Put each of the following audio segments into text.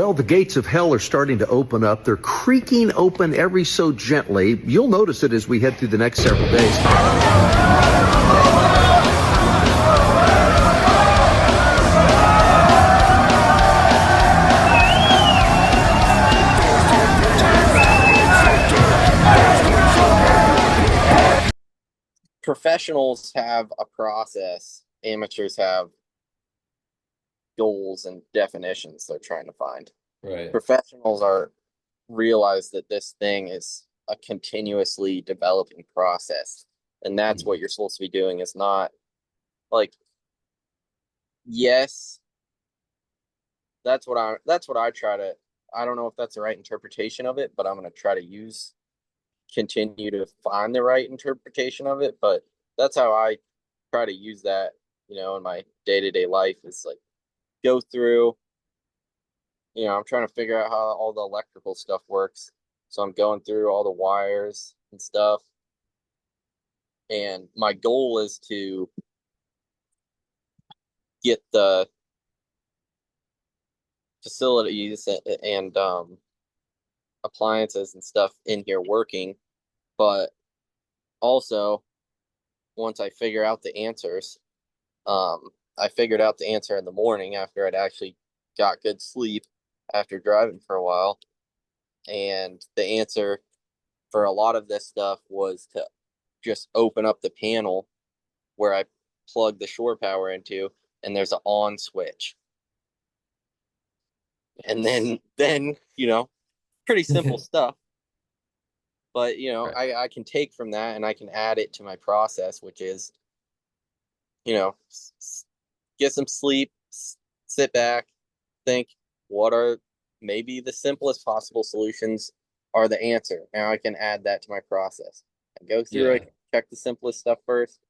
Well, the gates of hell are starting to open up. They're creaking open every so gently. You'll notice it as we head through the next several days. Professionals have a process, amateurs have goals and definitions they're trying to find. Right. Professionals are realize that this thing is a continuously developing process, and that's what you're supposed to be doing. Is not like, yes, that's what I try to. I don't know if that's the right interpretation of it, but I'm going to try to continue to find the right interpretation of it. But that's how I try to use that, in my day-to-day life. Is like, go through, I'm trying to figure out how all the electrical stuff works. So I'm going through all the wires and stuff. And my goal is to get the facilities and appliances and stuff in here working. But also, once I figure out the answers, I figured out the answer in the morning after I'd actually got good sleep after driving for a while. And the answer for a lot of this stuff was to just open up the panel where I plug the shore power into, and there's an on switch. And then, pretty simple stuff. But, Right. I can take from that and I can add it to my process, which is, get some sleep, sit back, think, what are maybe the simplest possible solutions are the answer. Now I can add that to my process. I go through Yeah. it, check the simplest stuff first.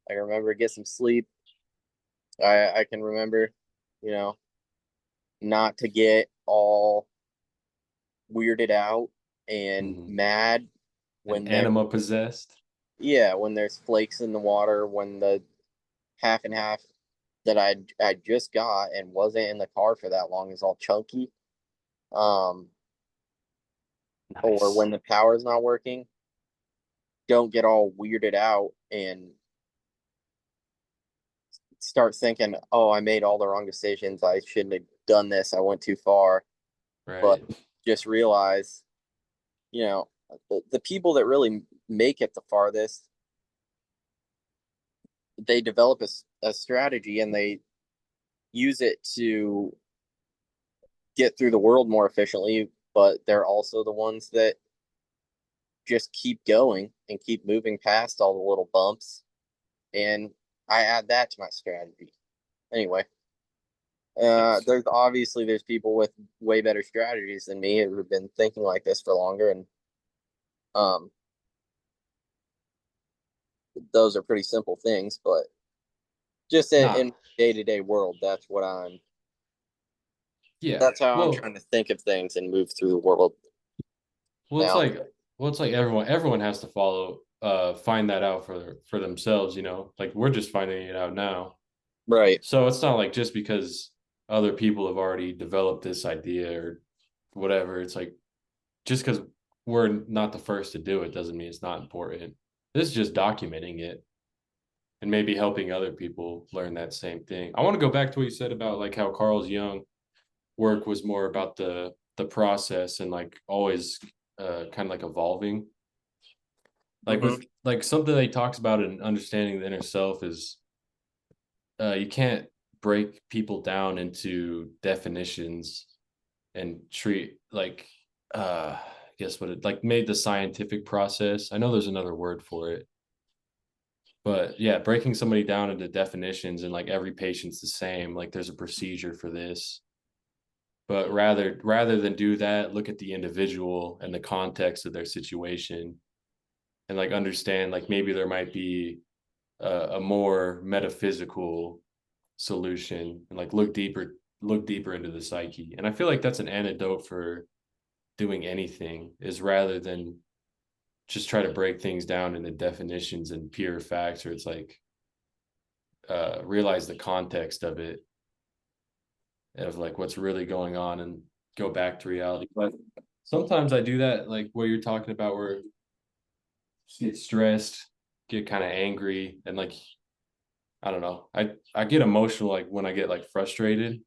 I remember get some sleep. I can remember, not to get all weirded out and mad And when anima possessed. when there's flakes in the water, when the half and half that I just got and wasn't in the car for that long is all chunky. Um, or Nice. when the power's not working, don't get all weirded out and start thinking, oh, I made all the wrong decisions. I shouldn't have done this. I went too far. But Right. just realize, the people that really make it the farthest, they develop a strategy and they use it to get through the world more efficiently. But they're also the ones that just keep going and keep moving past all the little bumps. And I add that to my strategy. Anyway, Nice. there's people with way better strategies than me who've been thinking like this for longer, and um, those are pretty simple things. But just Nah. in day-to-day world, Yeah. that's how I'm trying to think of things and move through the world Well, it's now. like everyone has to find that out for themselves, Like we're just finding it out now. Right. So it's not like just because other people have already developed this idea or whatever, it's like just because we're not the first to do it doesn't mean it's not important. This is just documenting it and maybe helping other people learn that same thing. I want to go back to what you said about like how Carl's Jung work was more about the process and like always kind of like evolving. Like Mm-hmm. with like something that he talks about in understanding the inner self is you can't break people down into definitions and treat like I guess what it like made the scientific process. I know there's another word for it, but yeah, breaking somebody down into definitions and like every patient's the same, like there's a procedure for this. But rather than do that, look at the individual and the context of their situation and like understand like maybe there might be a more metaphysical solution and like look deeper into the psyche. And I feel like that's an antidote for doing anything is rather than just try to break things down into definitions and pure facts, or it's like realize the context of it, of like what's really going on. And go back to reality. But sometimes I do that, like what you're talking about, where get stressed, get kind of angry, and like I don't know, I get emotional like when I get like frustrated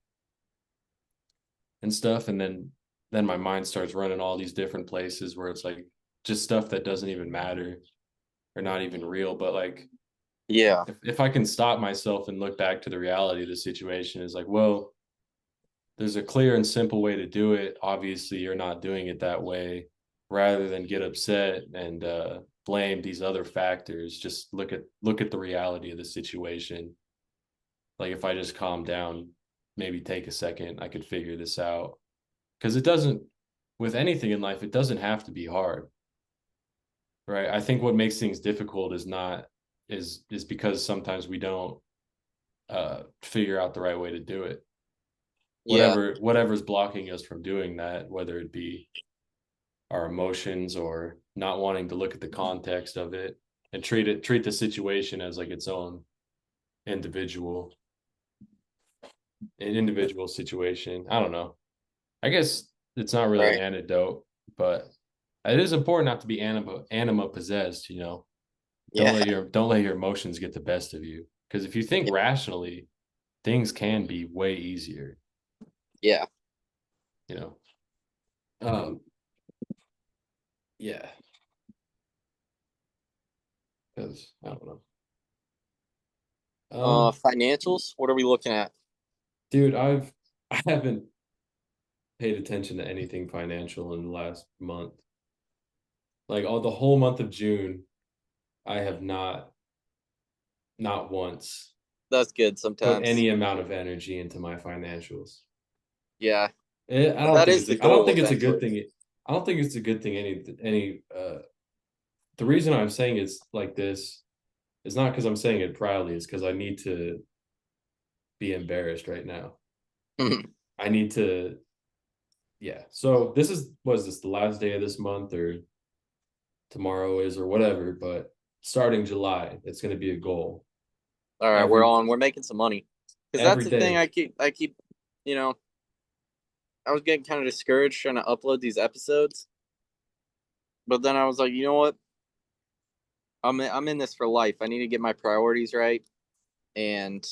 and stuff, and then my mind starts running all these different places where it's like just stuff that doesn't even matter or not even real. But like Yeah. if I can stop myself and look back to the reality of the situation, is like, well, there's a clear and simple way to do it. Obviously, you're not doing it that way. Rather than get upset and blame these other factors, just look at the reality of the situation. Like if I just calm down, maybe take a second, I could figure this out. Because it doesn't, with anything in life, it doesn't have to be hard, right? I think what makes things difficult is not is because sometimes we don't figure out the right way to do it. Yeah. Whatever's blocking us from doing that, whether it be our emotions or not wanting to look at the context of it and treat the situation as like its own individual an individual situation. I don't know. I guess it's not really an Right. antidote, but it is important not to be anima possessed, you know. Yeah. Don't let your emotions get the best of you. Because if you think rationally, things can be way easier, Yeah. you know. Um, yeah, because I don't know. Financials. What are we looking at? Dude, I haven't paid attention to anything financial in the last month. Like all the whole month of June, I have not once That's good put sometimes. any amount of energy into my financials. Yeah. I But don't that think is it's the a, I don't goal think it's a good eventually. thing. I don't think it's a good thing. The reason I'm saying it's like this is not because I'm saying it proudly. It's because I need to be embarrassed right now. I need to, yeah. So was this the last day of this month or tomorrow is or whatever, but starting July, it's going to be a goal All right, we're every on. We're making some money. Because that's every the thing. day. I keep. You know, I was getting kind of discouraged trying to upload these episodes, but then I was like, you know what? I'm in this for life. I need to get my priorities right, and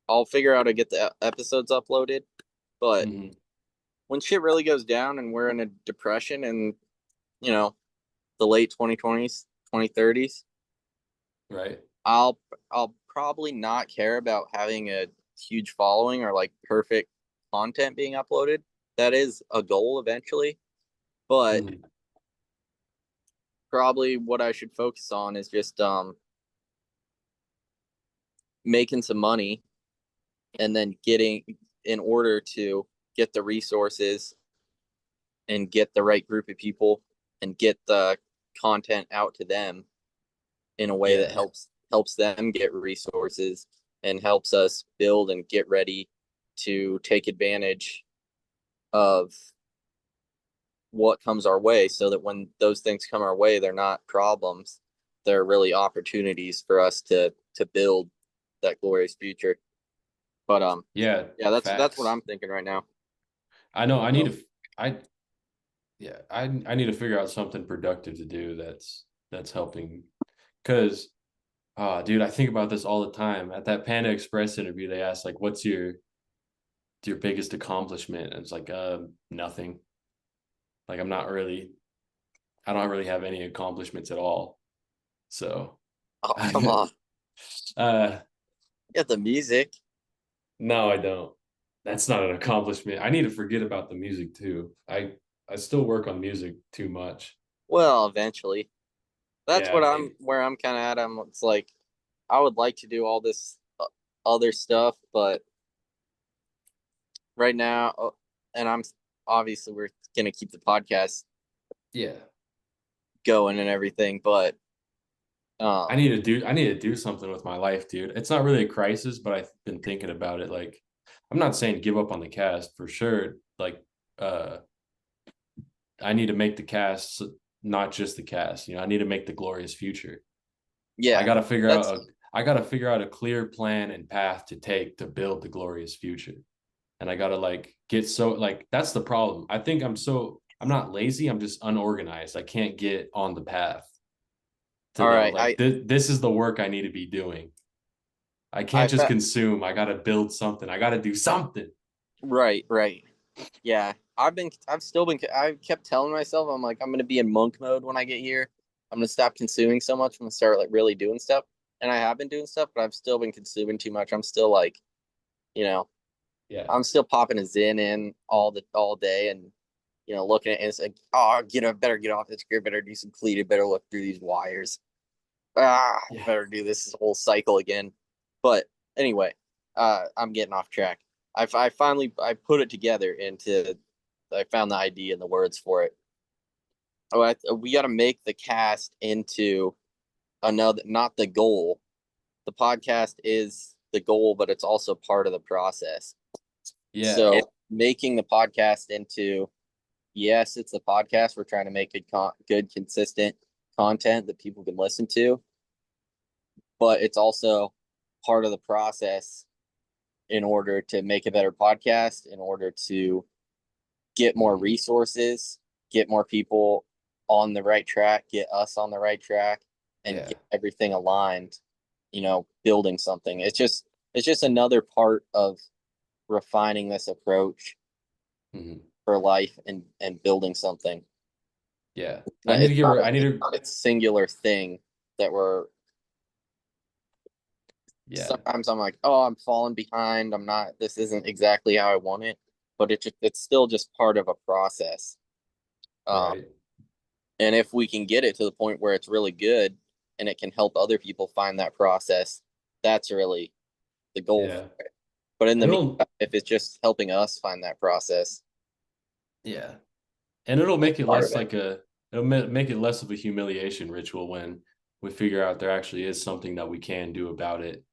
I'll figure out how to get the episodes uploaded. But Mhm. when shit really goes down and we're in a depression and you know the late 2020s, 2030s, Right. I'll probably not care about having a huge following or like perfect content being uploaded. That is a goal eventually, but Mhm. probably what I should focus on is just making some money and then getting in order to get the resources and get the right group of people and get the content out to them in a way that Yeah. helps them get resources and helps us build and get ready to take advantage of what comes our way so that when those things come our way they're not problems, they're really opportunities for us to build that glorious future. But Yeah. yeah, that's what Facts. I'm thinking right now. I know. So I yeah. I need to figure out something productive to do that's helping. Because, dude, I think about this all the time. At that Panda Express interview, they asked like, "What's your biggest accomplishment?" And it's like, nothing. Like I don't really have any accomplishments at all. So, oh come on. uh, Yeah, the music. no, I don't. That's not an accomplishment. I need to forget about the music too. I still work on music too much. Well, eventually. That's Yeah, what I'm maybe. where I'm kind of at. It's like I would like to do all this other stuff, but right now, and I'm obviously we're gonna keep the podcast Yeah. going and everything, but um, I need to do something with my life, dude. It's not really a crisis, but I've been thinking about it. Like, I'm not saying give up on the cast for sure. Like, uh, I need to make the cast, not just the cast. You know, I need to make the glorious future. yeah, that's I got to figure out a clear plan and path to take to build the glorious future. and I gotta like get so like that's the problem. I think I'm not lazy, I'm just unorganized. I can't get on the path to All know right. like this is the work I need to be doing. I I can't just fe- consume. I gotta build something. I gotta do something. right. Yeah. I kept telling myself, I'm like, I'm going to be in monk mode when I get here. I'm going to stop consuming so much. I'm going to start like really doing stuff. And I have been doing stuff, but I've still been consuming too much. I'm still like, you know, Yeah. I'm still popping a Zen in all day and, looking at it and it's like, oh, better get off this grid, better do some cleated, better look through these wires. Yeah. Better do this whole cycle again. But anyway, I'm getting off track. I finally I put it together into I found the idea and the words for it. We got to make the cast into another, not the goal. The podcast is the goal, but it's also part of the process. Yeah. So making the podcast into, yes, it's the podcast. We're trying to make good, consistent content that people can listen to, but it's also part of the process in order to make a better podcast, in order to get more Mhm. resources, get more people on the right track, get us on the right track, and Yeah. get everything aligned, building something. It's just another part of refining this approach Mhm. for life and building something. Yeah. It's not I need to a singular thing that we're yeah. sometimes I'm like, oh, I'm falling behind. This isn't exactly how I want it, but it's still just part of a process. Um, Right. and if we can get it to the point where it's really good and it can help other people find that process, that's really the goal Yeah. for it. But in the And it'll meantime, if it's just helping us find that process, yeah. And it'll make it part of less it. like make it less of a humiliation ritual when we figure out there actually is something that we can do about it.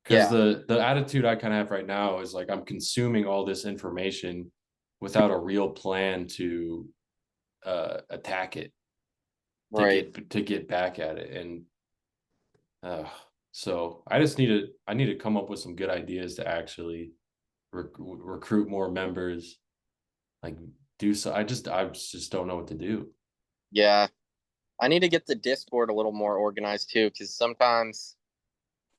Because Yeah, the attitude I kind of have right now is like I'm consuming all this information without a real plan to attack it, right. to get back at it. And uh, so I need to come up with some good ideas to actually recruit more members, like do so. I just don't know what to do. Yeah. I need to get the Discord a little more organized too, because sometimes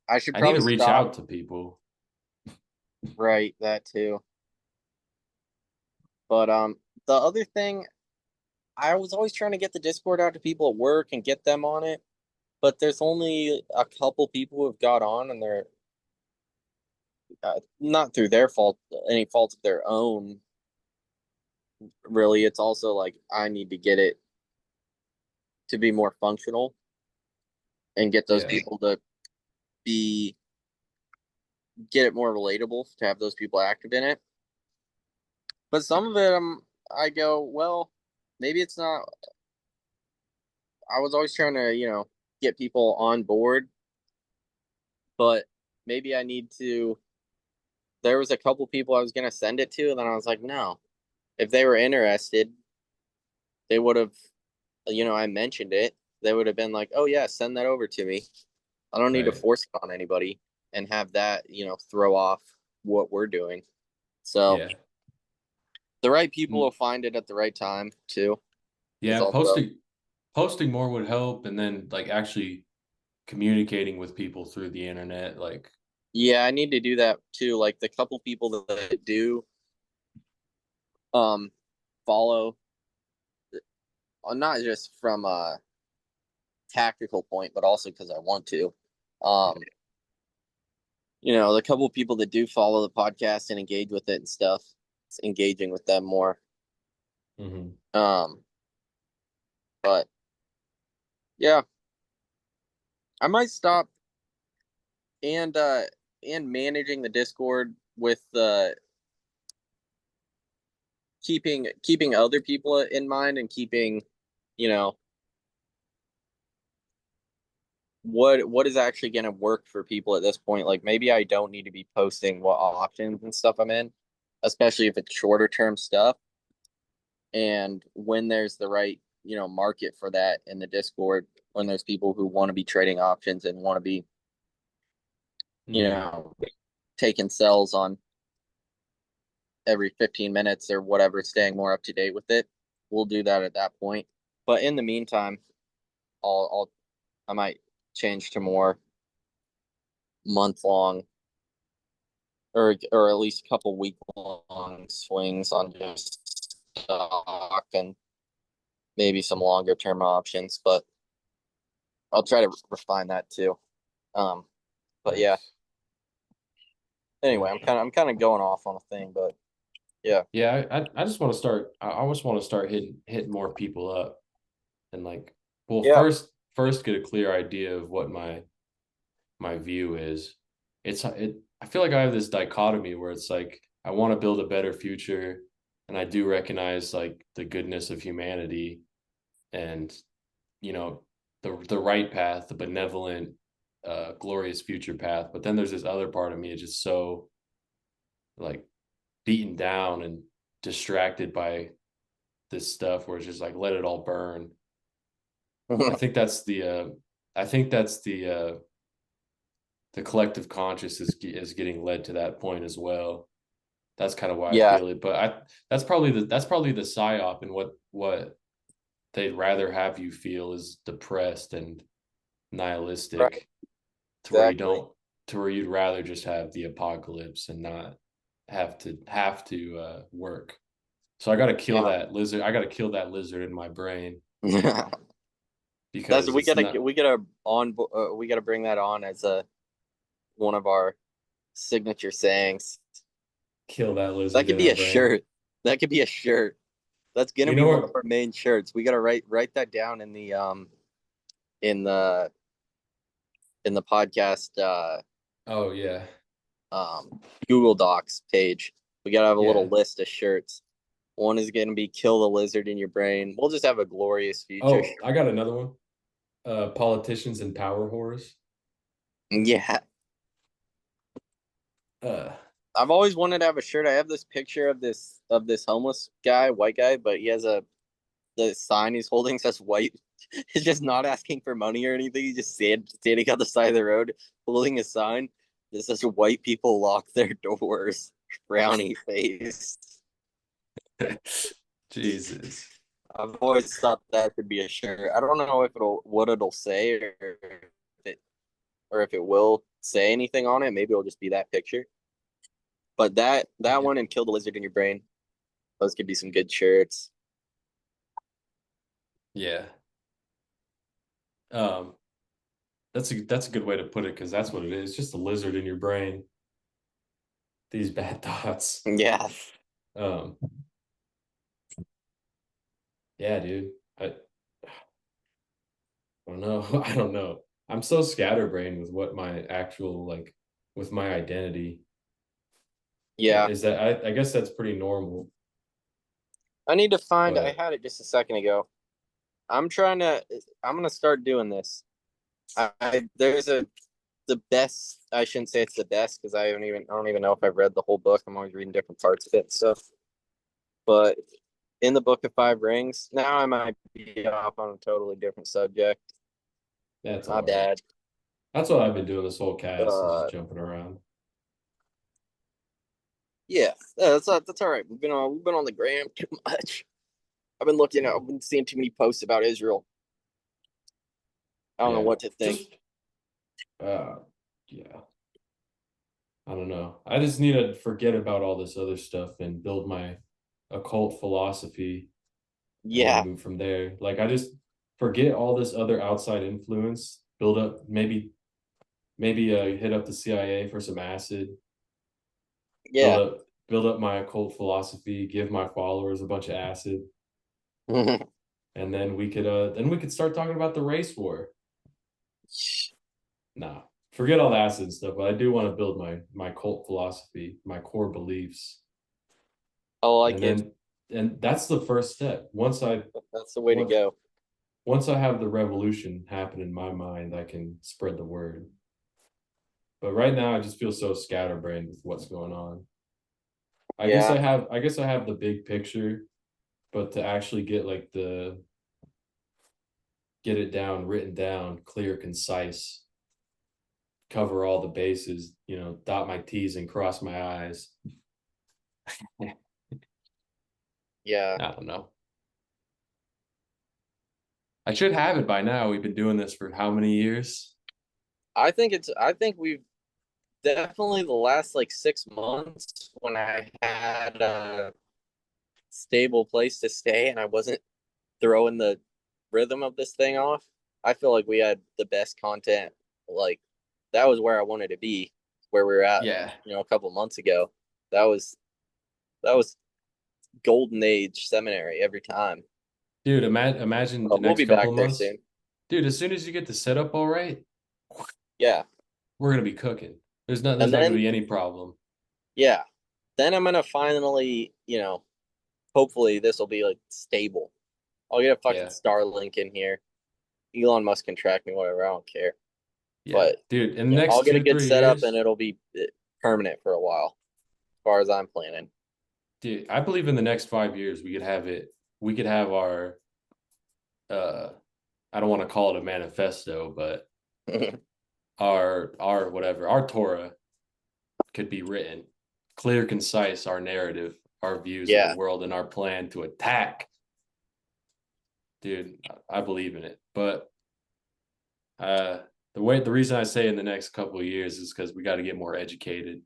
I should I need probably to reach stop. out to people. Right, that too. But the other thing, I was always trying to get the Discord out to people at work and get them on it, but there's only a couple people who have got on, and they're not through their fault, any fault of their own. Really, it's also like I need to get it to be more functional and get those Yeah. people to be get it more relatable to have those people active in it. But some of it, I go, well, maybe it's not. I was always trying to, get people on board, but maybe I need to. There was a couple people I was gonna send it to, and then I was like, no. If they were interested, they would have, I mentioned it. They would have been like, oh yeah, send that over to me. I don't need to Right. force it on anybody and have that, throw off what we're doing. So Yeah. the right people will Mm. find it at the right time too. Is Yeah. also, Posting more would help, and then like actually communicating with people through the internet. Like, yeah, I need to do that too. Like the couple people that do um follow, not just from a tactical point, but also because I want to. Um, the couple people that do follow the podcast and engage with it and stuff, it's engaging with them more. mhm. Um, but yeah, I might stop and uh and managing the Discord with keeping other people in mind and keeping, you know, what is actually going to work for people at this point. Like maybe I don't need to be posting what options and stuff I'm in, especially if it's shorter term stuff. And when there's the right, market for that in the Discord, when there's people who want to be trading options and want to be, you Mhm. know, taking sells on every 15 minutes or whatever, staying more up to date with it, we'll do that at that point. But in the meantime, I might change to more month long or at least a couple week long swings on just stock and maybe some longer term options. But I'll try to refine that too. But yeah. Nice. Anyway, Yeah. I'm kind of going off on a thing, but yeah. Yeah, I just want to start. I just want to start hitting more people up, and like, well, Yeah. first get a clear idea of what my view is. I feel like I have this dichotomy where it's like I want to build a better future, and I do recognize like the goodness of humanity, and you know the right path, the benevolent, glorious future path. But then there's this other part of me, it's just so like beaten down and distracted by this stuff where it's just like let it all burn. I think that's the collective conscious is getting led to that point as well. That's kind of why I Yeah. feel it. But that's probably the psyop, and what they'd rather have you feel is depressed and Right. nihilistic, to where you Exactly. don't to where you'd rather just have the apocalypse and not have to work. So I got to kill Yeah. that lizard. I got to kill that lizard in my brain That's because it's not we gotta bring that on as a one of our signature sayings. kill that That lizard could in be our a brain. shirt. That could be a shirt. That's gonna You be know one of what? our main shirts. We gotta write that down in the in the podcast Oh yeah, Google Docs page. We gotta have a little yeah. list of shirts. One is gonna be kill the lizard in your brain. We'll just have a glorious future. Oh, I got another one. Politicians and power whores. Yeah. Uh, I've always wanted to have a shirt. I have this picture of this homeless guy, white guy, but he has a the sign he's holding says white. He's just not asking for money or anything. He's just standing on the side of the road holding a sign that says white people lock their doors. Brownie face. Jesus. I've always thought that should be a shirt. I don't know if it'll what it'll say or if it will say anything on it. Maybe it'll just be that picture. But that Yeah. one and kill the lizard in your brain. Those could be some good shirts. Yeah. Um, that's a good way to put it, because that's what it is. Just a lizard in your brain. These bad thoughts. Yeah. Um, yeah, dude. I don't know. I don't know. I'm so scatterbrained with what my actual like with my identity. Yeah. Is that I guess that's pretty normal. I need to find I But had it just a second ago. I'm trying to I'm gonna start doing this. There's a the best I shouldn't say it's the best because I don't even know if I've read the whole book. I'm always reading different parts of it and stuff. But in the Book of Five Rings, now I might be off on a totally different subject. that's My all right. bad. That's what I've been doing this whole cast, is just Uh jumping around. yeah, that's all right. We've been on the gram too much. Yeah. I've been seeing too many posts about Israel. I don't know Yeah. what to think. Just uh yeah. I don't know. I just need to forget about all this other stuff and build my occult philosophy, and then Yeah. move from there. Like I just forget all this other outside influence, build up maybe hit up the CIA for some acid, build Yeah. up build up my occult philosophy, give my followers a bunch of acid, and then we could start talking about the race war. Nah, forget all the acid stuff, but I do want to build my cult philosophy, my core beliefs. I like And it. then and that's the first step. That's the way to Once go. once I have the revolution happen in my mind, I can spread the word. But right now I just feel so scatterbrained with what's going on. Yeah. I guess I have the big picture, but to actually get it down, written down, clear, concise, cover all the bases, dot my T's and cross my I's. Yeah. I don't know. I should have it by now. We've been doing this for how many years? I think we've definitely the last like 6 months when I had a stable place to stay and I wasn't throwing the rhythm of this thing off. I feel like we had the best content. Like that was where I wanted to be, where we were at, Yeah. a couple months ago. That was that was golden age seminary every time. Dude, imagine the But we'll next be couple back of there months. soon. Dude, as soon as you get the setup all right, Yeah. we're gonna be cooking. There's And not gonna then be any problem. yeah. Then I'm gonna finally, hopefully this will be like stable. I'll get a fucking Yeah. Starlink in here. Elon Musk can track me, whatever. I don't care. Yeah. But Dude, in the I'll next get a two, good three setup and years, it'll be permanent for a while, as far as I'm planning. dude, I believe in the next 5 years we could have our uh I don't want to call it a manifesto, but our whatever, our Torah could be written. Clear, concise, our narrative, our views of the Yeah, world, and our plan to attack. Dude, I believe in it. But uh the reason I say in the next couple of years is because we got to get more educated.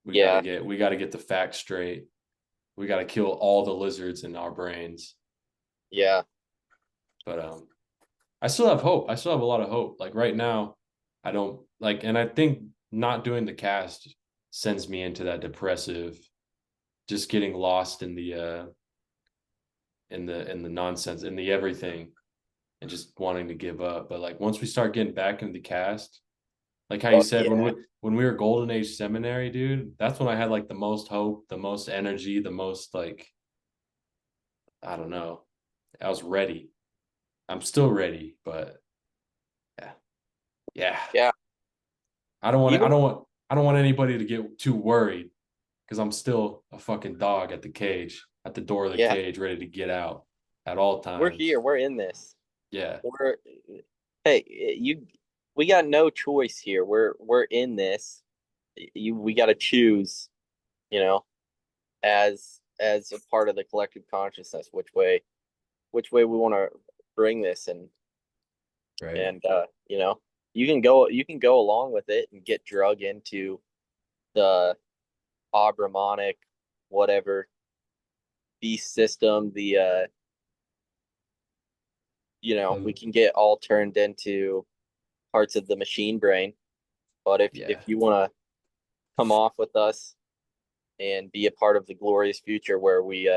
yeah, We got to get the facts straight. We got to kill all the lizards in our brains. yeah, But I still have hope. I still have a lot of hope. Like right now, I don't like, and I think not doing the cast sends me into that depressive, just getting lost in the nonsense, in the everything, and just wanting to give up. But like once we start getting back into the cast, like how you fuck said yeah, when we were Golden Age Seminary, dude, that's when I had like the most hope, the most energy, the most like I don't know. I was ready. I'm still ready, but yeah. Yeah. yeah. Even I don't want anybody to get too worried because I'm still a fucking dog at the cage, at the door of the yeah, cage, ready to get out at all we're times. here. We're in this. Yeah. We're hey, we got no choice here. We're in this. We got to choose, you know, as a part of the collective consciousness, which way we want to bring this Right. and you can go along with it and get drug into the Abramonic whatever beast system, we The can get all turned into parts of the machine brain. But if yeah. you want to come off with us and be a part of the glorious future where we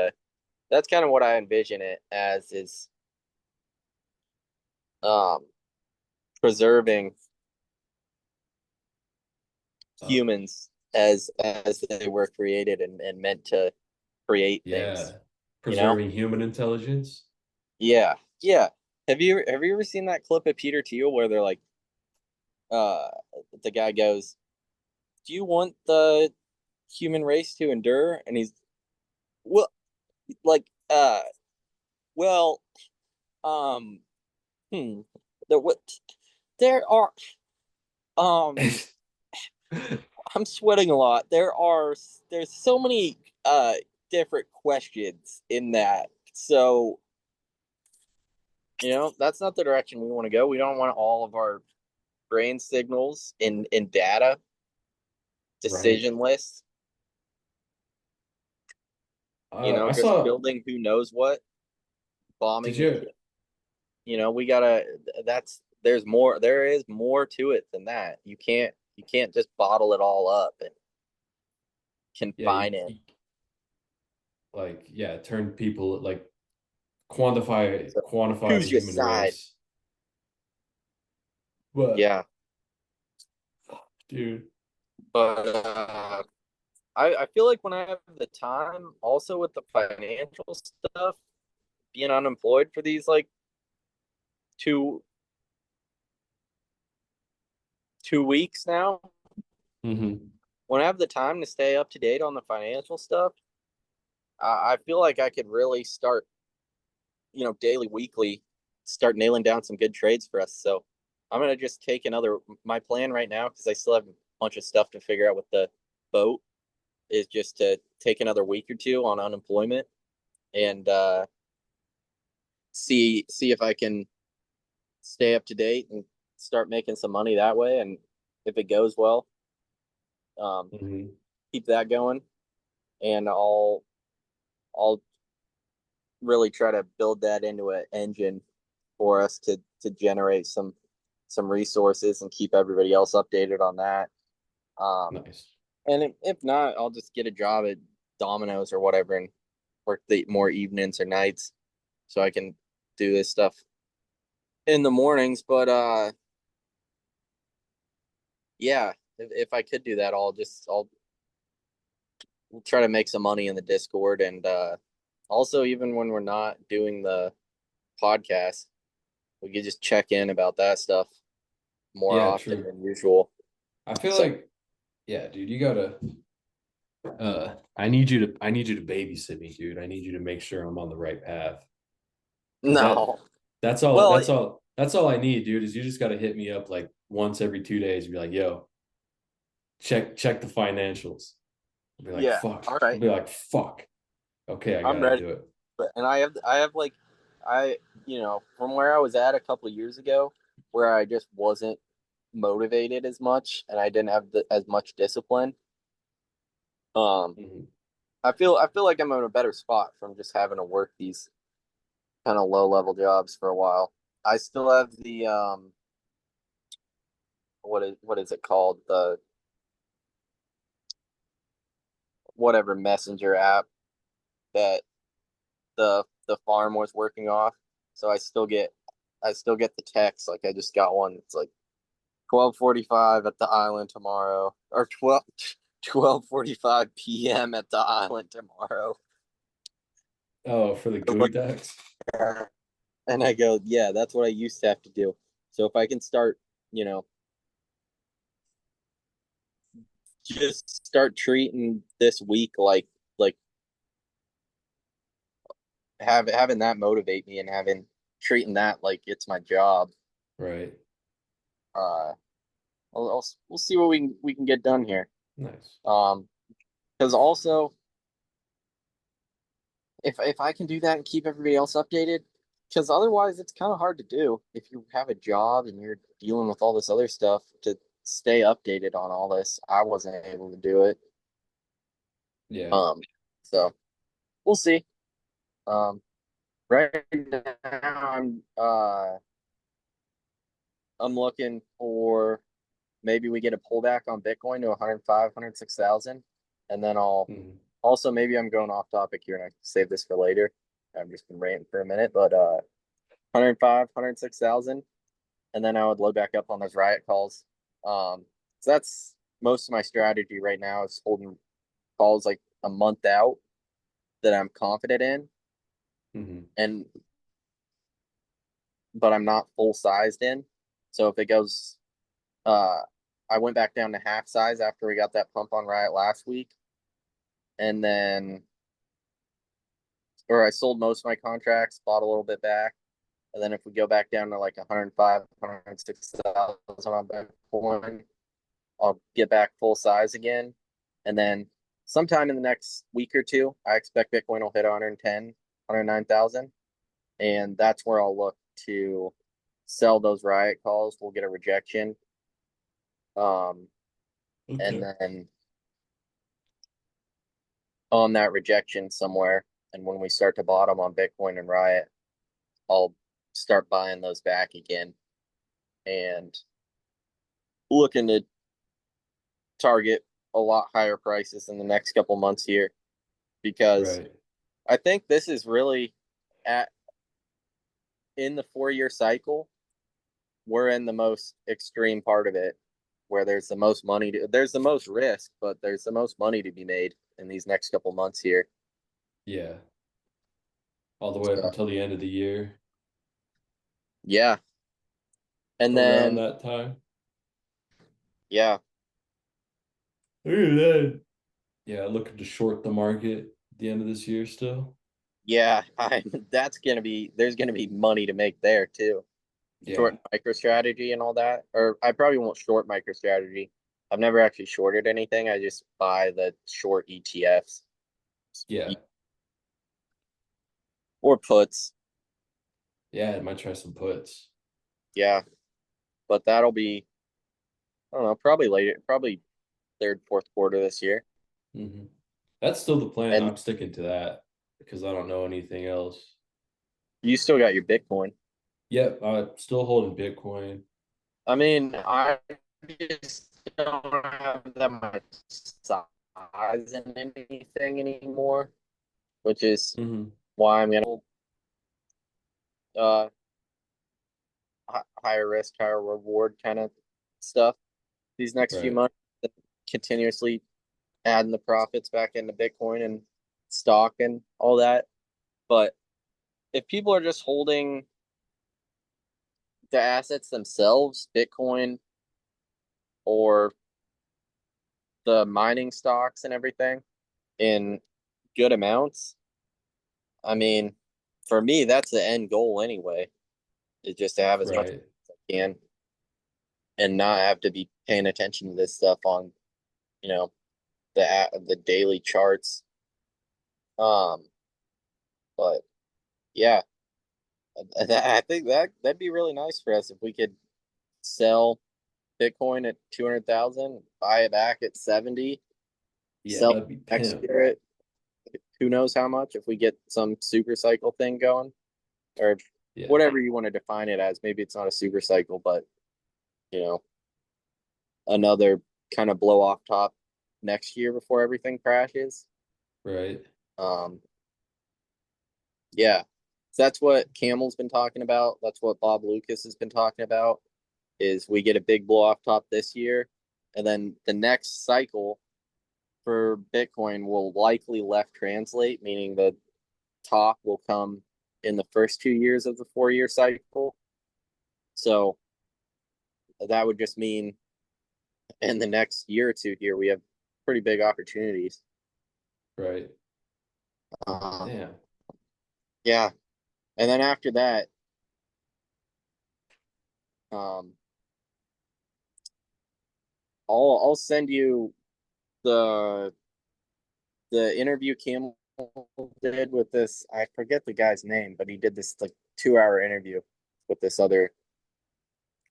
that's kind of what I envision it as, is um preserving Uh, humans as they were created and meant to create things, yeah. you know? Preserving human intelligence. Yeah. Yeah. Have you ever seen that clip of Peter 2 where they're like uh the guy goes, "Do you want the human race to endure?" And he's, well, like well, um hmm, there what there are um I'm sweating a lot. There's so many different questions in that. So, that's not the direction we want to go. We don't want all of our brain signals in data, Right. decision lists, I just saw. building who knows what, Did bombing. you? We gotta, there is more to it than that. You can't just bottle it all up and Yeah. confine it. Like yeah. Turn people like So quantify the choose your human side. race. But Yeah. dude, But I feel like when I have the time, also with the financial stuff, being unemployed for these like two 2 weeks now, hmm when I have the time to stay up to date on the financial stuff, I feel like I could really start, daily, weekly, start nailing down some good trades for us. So I'm gonna just take my plan right now, because I still have a bunch of stuff to figure out with the boat, is just to take another week or two on unemployment and see if I can stay up to date and start making some money that way. And if it goes well, um, Mhm. keep that going. And I'll really try to build that into an engine for us to generate some resources and keep everybody else updated on that. Nice. And if not, I'll just get a job at Domino's or whatever and work the more evenings or nights so I can do this stuff in the mornings. But yeah, if I could do that, I'll try to make some money in the Discord and also even when we're not doing the podcast, we could just check in about that stuff more Yeah, often true. than usual. I feel So like, yeah, dude, you gotta. I need you to babysit me, dude. I need you to make sure I'm on the right path. Cause no, well, that's all I need, dude. Is you just got to hit me up like once every 2 days and be like, yo, check the financials. I'll be like, yeah, fuck. all I'll right, be like, fuck. Okay, I I'm gotta ready. do it. But and I have like I from where I was at a couple of years ago, where I just wasn't motivated as much and I didn't have as much discipline. Um, Mhm. I feel like I'm in a better spot from just having to work these kind of low level jobs for a while. I still have the what is it called, the whatever messenger app that the farm was working off. So I still get the text. Like I just got one. It's like 12:45 at the island tomorrow, or 12:45 p.m. at the island tomorrow. Oh, for the GUI docs? And I go, yeah, that's what I used to have to do. So if I can start, you know, just start treating this week like having that motivate me and having treating that like it's my job. Right. Uh, we'll see what we can get done here. Nice. Um, because also if I can do that and keep everybody else updated, because otherwise it's kind of hard to do if you have a job and you're dealing with all this other stuff to stay updated on all this. I wasn't able to do it. Yeah. Um, so we'll see. Um, right now I'm looking for maybe we get a pullback on Bitcoin to 105, 106,000, and then I'll Mhm. also maybe I'm going off topic here and I can save this for later. I've just been ranting for a minute, but 105, 106,000, and then I would load back up on those riot calls. So that's most of my strategy right now is holding calls like a month out that I'm confident in, Mhm. and but I'm not full sized in. So if it goes, uh, I went back down to half size after we got that pump on riot last week, and then or I sold most of my contracts, bought a little bit back, and then if we go back down to like 105, 106,000 on Bitcoin, I'll get back full size again. And then sometime in the next week or two, I expect Bitcoin will hit 110, 109,000. And that's where I'll look to sell those riot calls. We'll get a rejection. Um, and Okay. then on that rejection somewhere, and when we start to bottom on Bitcoin and riot, I'll start buying those back again and looking to target a lot higher prices in the next couple months here because Right. I think this is really at in the 4 year cycle, we're in the most extreme part of it where there's the most risk, but there's the most money to be made in these next couple months here. Yeah. All the way up So until the end of the year, yeah. And around then that time. yeah, Look at that. Yeah, looking to short the market at the end of this year still. yeah, I that's gonna be there's gonna be money to make there too. Yeah. Short MicroStrategy and all that. Or I probably won't short MicroStrategy. I've never actually shorted anything. I just buy the short ETFs. Yeah. Or puts. Yeah, I might try some puts. Yeah, but that'll be, I don't know, probably later, probably third, fourth quarter this year. Hmm. That's still the plan. And I'm sticking to that because I don't know anything else. you still got your Bitcoin. Yep, I'm still holding Bitcoin. I mean, I just don't have that much size in anything anymore, which is Hmm. why I'm gonna uh higher risk, higher reward kind of stuff these next few Right. months. Continuously adding the profits back into Bitcoin and stock and all that. But if people are just holding the assets themselves, Bitcoin or the mining stocks and everything in good amounts, I mean, for me, that's the end goal anyway, is just to have as much Right. as I can and not have to be paying attention to this stuff on, you know, the daily charts. Um, but yeah, I think that'd be really nice for us if we could sell Bitcoin at 200,000, buy it back at 70, Yeah, sell that'd be next pimp. year at who knows how much if we get some super cycle thing going or Yeah. whatever you want to define it as. Maybe it's not a super cycle, but you know, another kind of blow off top next year before everything crashes. Right. Um, yeah. So that's what Camel's been talking about. That's what Bob Lucas has been talking about is we get a big blow off top this year and then the next cycle for Bitcoin will likely left translate, meaning the top will come in the first 2 years of the 4 year cycle. So that would just mean in the next year or two here, we have pretty big opportunities. Right. Uh, Damn. yeah. And then after that, um, I'll send you the the interview Camel did with this. I forget the guy's name, but he did this like 2 hour interview with this other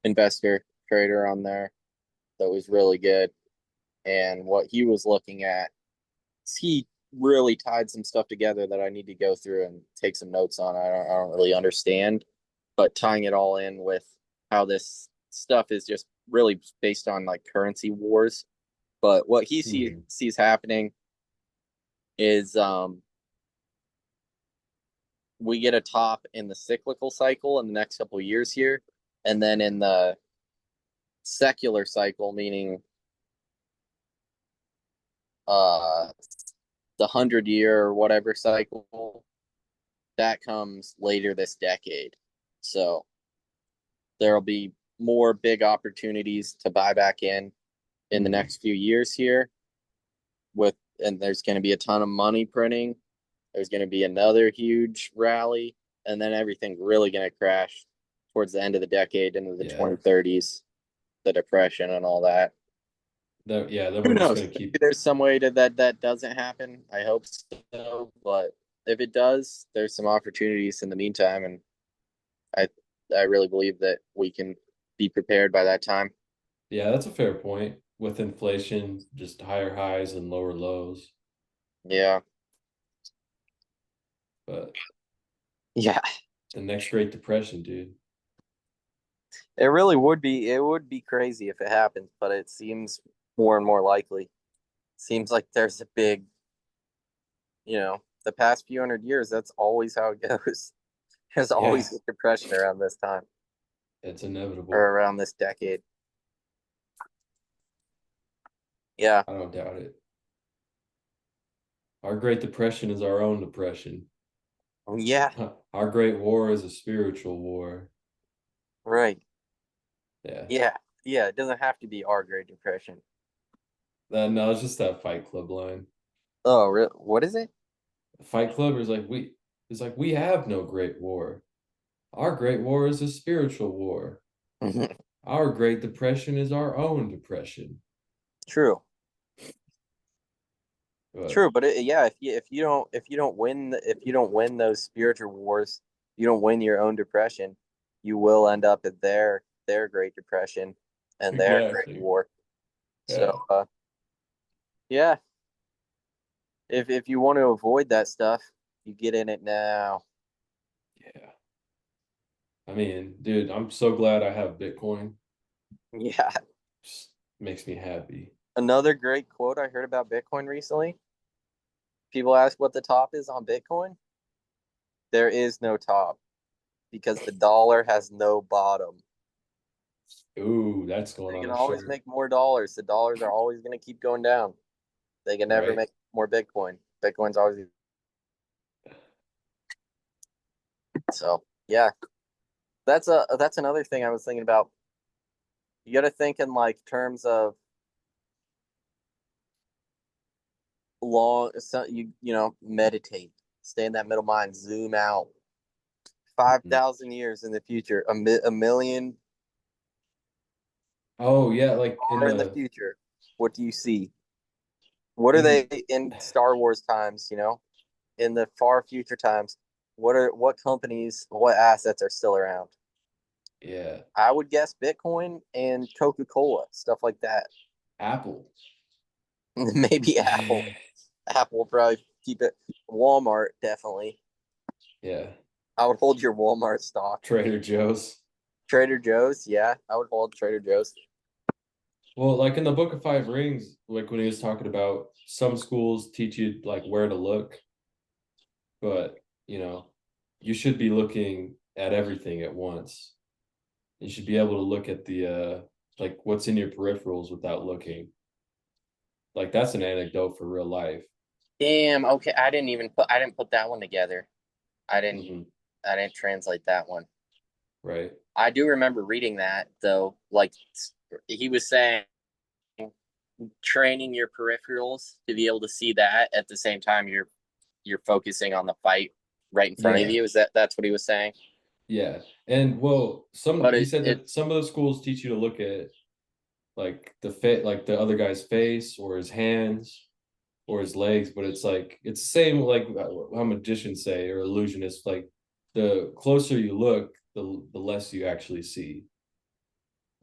investor trader on there that was really good. And what he was looking at, he really tied some stuff together that I need to go through and take some notes on. I don't really understand, but tying it all in with how this stuff is just really based on like currency wars. But what he Hmm. sees happening is we get a top in the cyclical cycle in the next couple of years here, and then in the secular cycle, meaning uh the 100 year or whatever cycle, that comes later this decade. So there'll be more big opportunities to buy back in the Hmm. next few years here with and there's going to be a ton of money printing. There's going to be another huge rally and then everything's really going to crash towards the end of the decade into the Yeah. 2030s, the depression and all that. That, yeah, then Who we're just knows? gonna Maybe keep. there's some way to that doesn't happen. I hope so, but if it does, there's some opportunities in the meantime and I I really believe that we can be prepared by that time. Yeah, that's a fair point. With inflation, just higher highs and lower lows. Yeah. But Yeah. the next Great Depression, dude. It would be crazy if it happens, but it seems more and more likely. Seems like there's a big, the past few hundred years, that's always how it goes. There's Yeah, always a depression around this time it's or inevitable. around this decade. Yeah. I don't doubt it. Our Great Depression is our own depression. Yeah. Our Great War is a spiritual war. Right. Yeah. Yeah. Yeah. It doesn't have to be our Great Depression. No, it's just that Fight Club line. Oh, really? What is it? Fight Club is like we have no great war. Our great war is a spiritual war. Our Great Depression is our own depression. True. But True, but yeah, if you don't win those spiritual wars, you don't win your own depression. You will end up at their Great Depression and their Great exactly. War. So Yeah. yeah, if you want to avoid that stuff, you get in it now. Yeah. I mean, dude, I'm so glad I have Bitcoin. Yeah. Just makes me happy. Another great quote I heard about Bitcoin recently. People ask what the top is on Bitcoin. There is no top because the dollar has no bottom. Ooh, that's going They on can a always shirt, make more dollars. The dollars are always going to keep going down. They can never right? make more Bitcoin. Bitcoin's always so yeah. That's another thing I was thinking about. You got to think in like terms of long. So you know meditate, stay in that middle mind, zoom out. Five Mhm. thousand years in the future, a million Oh yeah, like in are in the the future. What do you see? What are they in in Star Wars times? You know, in the far future times. What companies, what assets are still around? yeah, I would guess Bitcoin and Coca Cola, stuff like that. Apple. Maybe Apple. Apple will probably keep it. Walmart definitely. Yeah, I would hold your Walmart stock. Trader Joe's. Trader Joe's, yeah, I would hold Trader Joe's. Well, like in the Book of Five Rings, like when he was talking about some schools teach you like where to look, but you know, you should be looking at everything at once. You should be able to look at the like what's in your peripherals without looking. Like that's an anecdote for real life. Damn. Okay, I didn't put that one together. I didn't Hmm. I didn't translate that one. Right. I do remember reading that though. Like he was saying, training your peripherals to be able to see that at the same time you're focusing on the fight right in front of Yeah. you. Is that's what he was saying? Yeah. And well, some But he said it that some of the schools teach you to look at like the fit like the other guy's face or his hands or his legs, but it's like it's the same like how magicians say or illusionists like the closer you look, the less you actually see.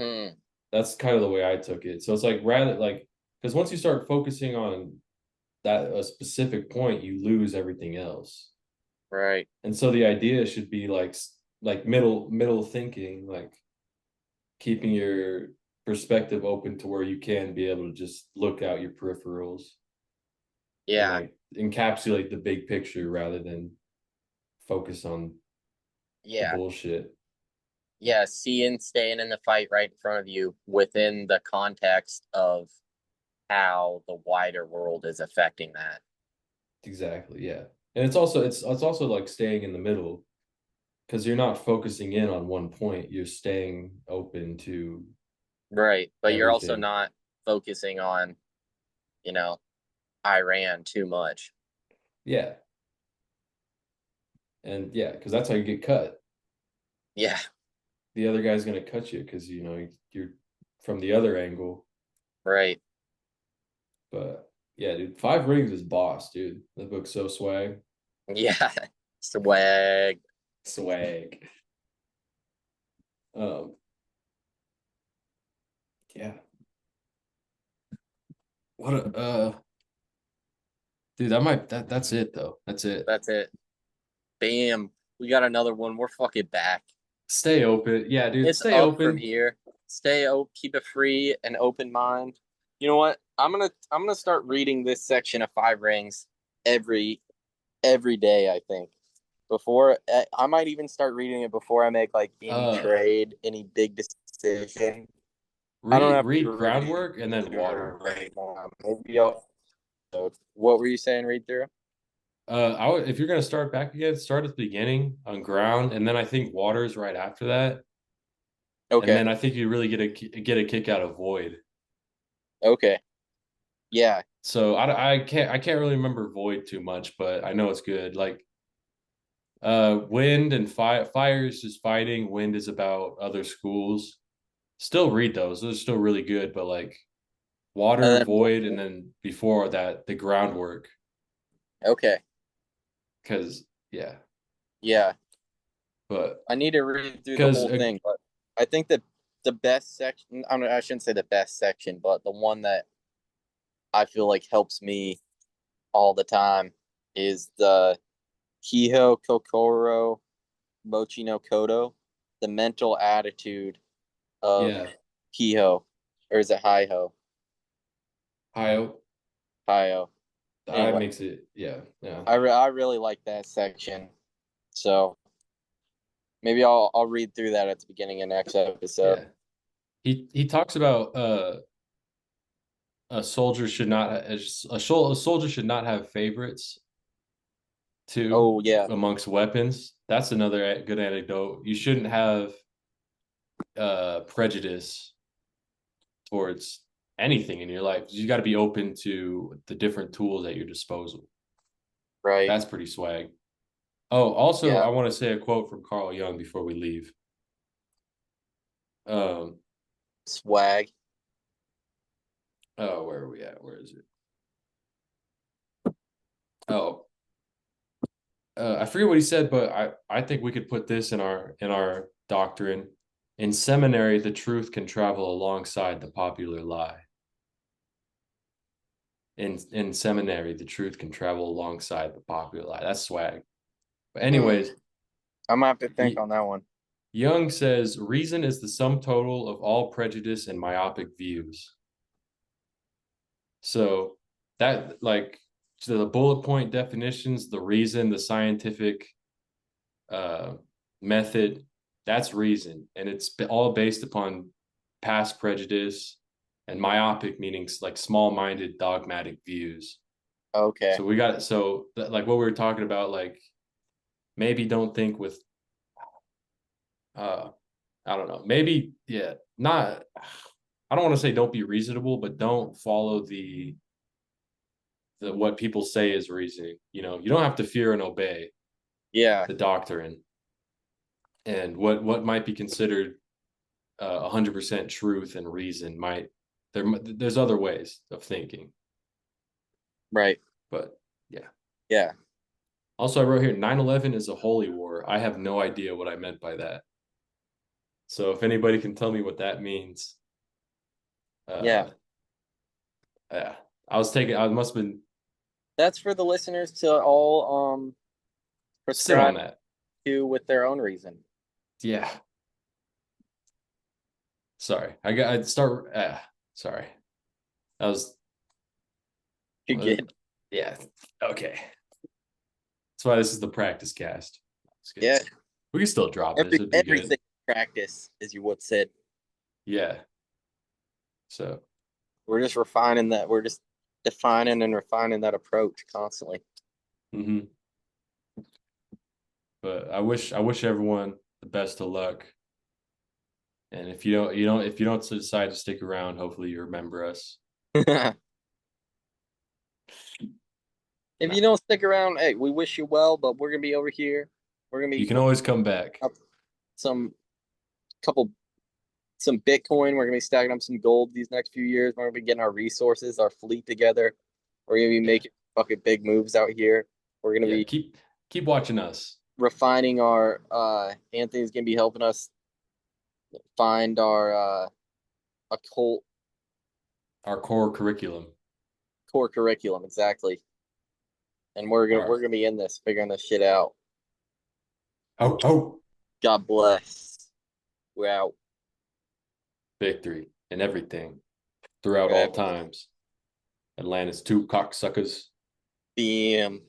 hmm, That's kind of the way I took it. So it's like rather like because once you start focusing on that a specific point, you lose everything else. right. And so the idea should be like middle thinking, like keeping your perspective open to where you can be able to just look out your peripherals and Yeah. like encapsulate the big picture rather than focus on the Yeah. bullshit. Yeah. Seeing staying in the fight right in front of you within the context of how the wider world is affecting that. Exactly, yeah. And it's also like staying in the middle because you're not focusing in on one point. You're staying open to Right. But you're also everything. not focusing on, you know, Iran too much. Yeah. And yeah, because that's how you get cut. Yeah. The other guy's gonna cut you because you know you're from the other angle. Right. But yeah, dude, Five Rings is boss, dude. That book's so swag. Yeah. Swag. Swag. Um, yeah. What a dude, that's it though. That's it. That's it. Bam. We got another one. We're fucking back. Stay open. Yeah, dude, It's stay up from open. here. Stay open, keep a free and open mind. You know what? I'm gonna start reading this section of Five Rings every every day, I think. Before I might even start reading it before I make like any Uh trade, any big decision. I don't have to read read groundwork and then through water. right now. Maybe I'll. What were you saying? Read through? If you're gonna start back again, start at the beginning on ground, and then I think water's right after that. And Okay. then I think you really get a kick out of void. Okay. Yeah. So I can't really remember void too much, but I know it's good. Like wind and fire is just fighting. Wind is about other schools. Still read those. Those are still really good, but like Water, then void, and then before that, the groundwork. okay, Because yeah, but I need to read through the because whole thing, but I think that the best section, I shouldn't say the best section, but the one that I feel like helps me all the time is the Kiho Kokoro Mochi no Kodo, the mental attitude of yeah, Kiho, or is it Hi-Ho? I Hi-Ho. I Anyway, makes it yeah. I really like that section, so maybe I'll read through that at the beginning of next episode. Yeah. He talks about a soldier should not a soldier should not have favorites too Oh yeah, amongst weapons. That's another good anecdote. You shouldn't have prejudice towards anything in your life. You got to be open to the different tools at your disposal. right. That's pretty swag. Oh, also, Yeah, I want to say a quote from Carl Jung before we leave. Um, swag. oh, where are we at? Where is it? Oh, I forget what he said, but I think we could put this in our doctrine. In seminary, the truth can travel alongside the popular lie. In seminary, the truth can travel alongside the popular lie. That's swag. But Hmm. anyways, I'm gonna have to think he, on that one. Jung says reason is the sum total of all prejudice and myopic views. So that like to the bullet point definitions, the reason, the scientific uh, method, that's reason, and it's all based upon past prejudice and myopic, meaning like small-minded, dogmatic views. Okay. So we got so like what we were talking about, like maybe don't think with uh I don't know, maybe not. I don't want to say don't be reasonable, but don't follow the what people say is reasoning. You don't have to fear and obey Yeah. the doctrine and what might be considered 100% truth and reason might there's other ways of thinking, Right. but yeah. Yeah. Also, I wrote here 9/11 is a holy war. I have no idea what I meant by that, so if anybody can tell me what that means. Yeah. uh yeah, I must have been That's for the listeners to all sit on prescribe that. to with their own reason. Yeah, sorry, I'd start sorry, that was You get yeah, okay. That's why this is the practice cast. yeah. We can still drop this. It'd be good. Everything practice, as you would said. Yeah. So, We're just refining that. We're just defining and refining that approach constantly. but I wish everyone the best of luck. And if you don't decide to stick around, hopefully you remember us. If Nah, you don't stick around, hey, we wish you well, but we're gonna be over here. We're gonna you be can always come back. up some couple some Bitcoin. We're gonna be stacking up some gold these next few years. We're gonna be getting our resources, our fleet together. We're gonna be Yeah. making fucking big moves out here. We're gonna Yeah. be Keep watching us. refining our Anthony's gonna be helping us find our occult Our core curriculum. core curriculum exactly. And All we're right. gonna be in this, figuring this shit out. Oh, God bless. We're out. victory and everything throughout all times. Atlantis 2 cocksuckers. BM.